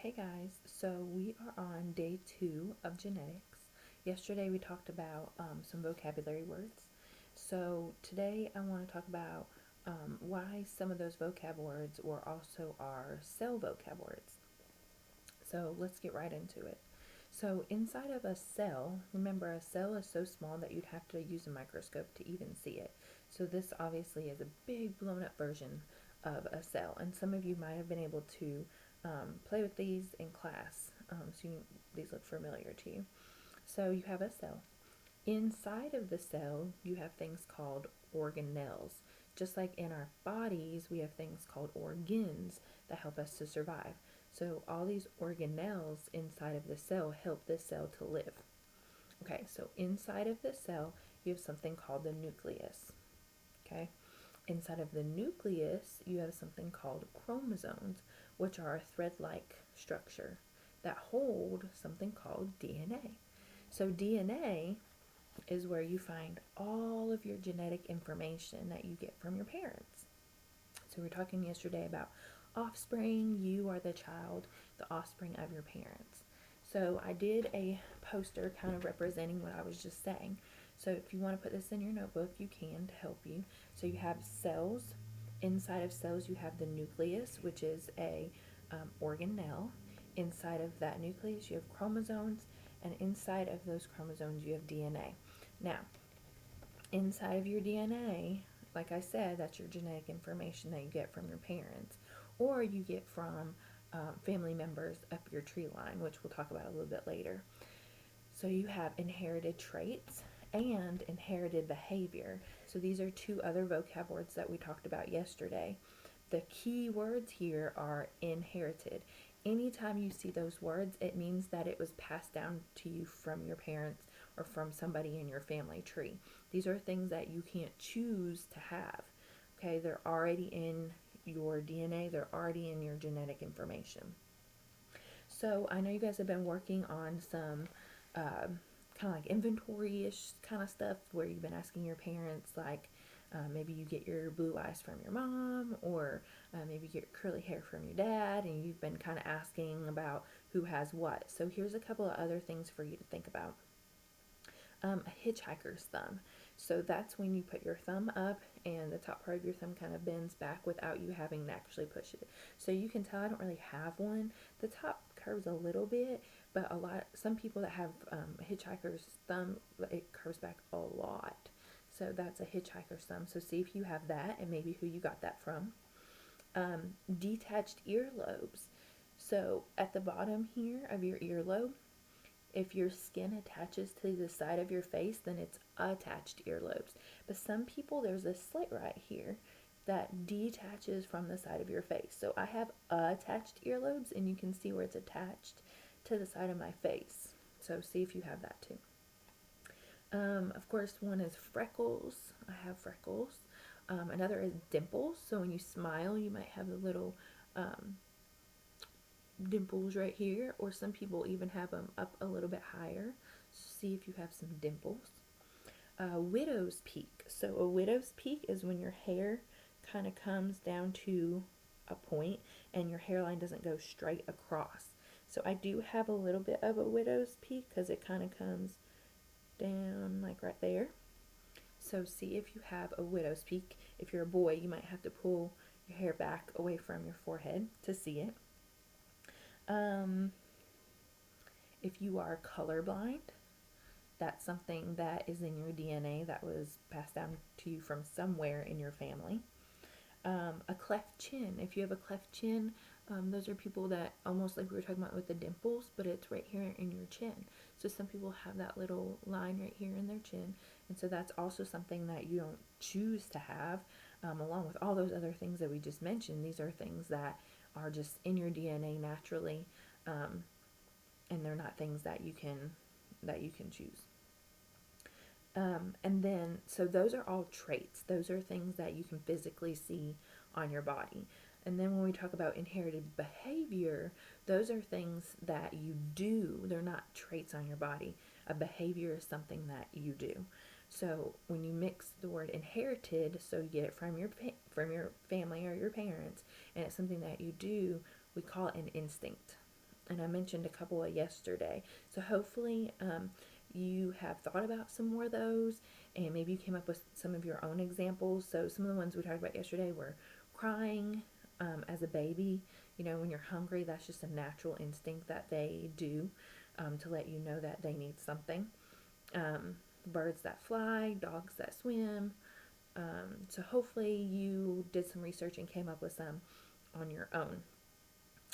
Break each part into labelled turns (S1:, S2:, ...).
S1: Hey guys, so we are on day 2 of genetics. Yesterday we talked about some vocabulary words. So today I want to talk about why some of those vocab words were also our cell vocab words. So let's get right into it. So inside of a cell, remember a cell is so small that you'd have to use a microscope to even see it. So this obviously is a big blown up version of a cell, and some of you might have been able to play with these in class. These look familiar to you. So you have a cell. Inside of the cell, you have things called organelles. Just like in our bodies, we have things called organs that help us to survive. So all these organelles inside of the cell help the cell to live. Okay, so inside of the cell, you have something called the nucleus. Okay, inside of the nucleus, you have something called chromosomes, which are a thread-like structure that hold something called DNA. So DNA is where you find all of your genetic information that you get from your parents. So we were talking yesterday about offspring. You are the child, the offspring of your parents. So I did a poster kind of representing what I was just saying. So if you want to put this in your notebook, you can to help you. So you have cells. Inside of cells, you have the nucleus, which is a organelle. Inside of that nucleus, you have chromosomes, and inside of those chromosomes, you have DNA. Now, inside of your DNA, like I said, that's your genetic information that you get from your parents, or you get from family members up your tree line, which we'll talk about a little bit later. So you have inherited traits and inherited behavior. So these are two other vocab words that we talked about yesterday. The key words here are inherited. Anytime you see those words, it means that it was passed down to you from your parents or from somebody in your family tree. These are things that you can't choose to have. Okay, they're already in your DNA, they're already in your genetic information. So I know you guys have been working on some kind of like inventory-ish kind of stuff where you've been asking your parents, like maybe you get your blue eyes from your mom, or maybe you get curly hair from your dad, and you've been kind of asking about who has what. So here's a couple of other things for you to think about. A hitchhiker's thumb. So that's when you put your thumb up and the top part of your thumb kind of bends back without you having to actually push it. So you can tell I don't really have one. The top curves a little bit, but some people that have a hitchhiker's thumb, it curves back a lot. So that's a hitchhiker's thumb. So see if you have that and maybe who you got that from. Detached earlobes. So at the bottom here of your earlobe, if your skin attaches to the side of your face, then it's attached earlobes. But some people, there's a slit right here that detaches from the side of your face. So I have attached earlobes, and you can see where it's attached to the side of my face. So see if you have that too. Of course, one is freckles. I have freckles. Another is dimples. So when you smile, you might have the little dimples right here, or some people even have them up a little bit higher. See if you have some dimples. Widow's peak. So a widow's peak is when your hair kind of comes down to a point and your hairline doesn't go straight across. So I do have a little bit of a widow's peak because it kind of comes down like right there. So see if you have a widow's peak. If you're a boy, you might have to pull your hair back away from your forehead to see it. If you are colorblind, that's something that is in your DNA that was passed down to you from somewhere in your family. A cleft chin. If you have a cleft chin, those are people that almost like we were talking about with the dimples, but it's right here in your chin. So some people have that little line right here in their chin, and so that's also something that you don't choose to have. Along with all those other things that we just mentioned, these are things that are just in your DNA naturally, and they're not things that you can choose. And then, so those are all traits. Those are things that you can physically see on your body. And then when we talk about inherited behavior, those are things that you do. They're not traits on your body. A behavior is something that you do. So when you mix the word inherited, so you get it from your family or your parents, and it's something that you do, we call it an instinct. and I mentioned a couple of yesterday. So hopefully you have thought about some more of those, and maybe you came up with some of your own examples. So some of the ones we talked about yesterday were crying as a baby. You know, when you're hungry, that's just a natural instinct that they do to let you know that they need something. Birds that fly, dogs that swim. So hopefully you did some research and came up with some on your own.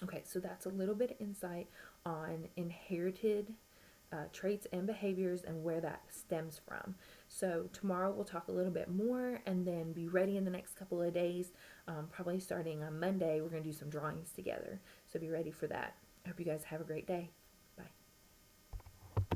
S1: Okay, so that's a little bit of insight on inherited traits and behaviors and where that stems from. So tomorrow we'll talk a little bit more, and then be ready in the next couple of days. Probably starting on Monday, we're going to do some drawings together. So be ready for that. I hope you guys have a great day.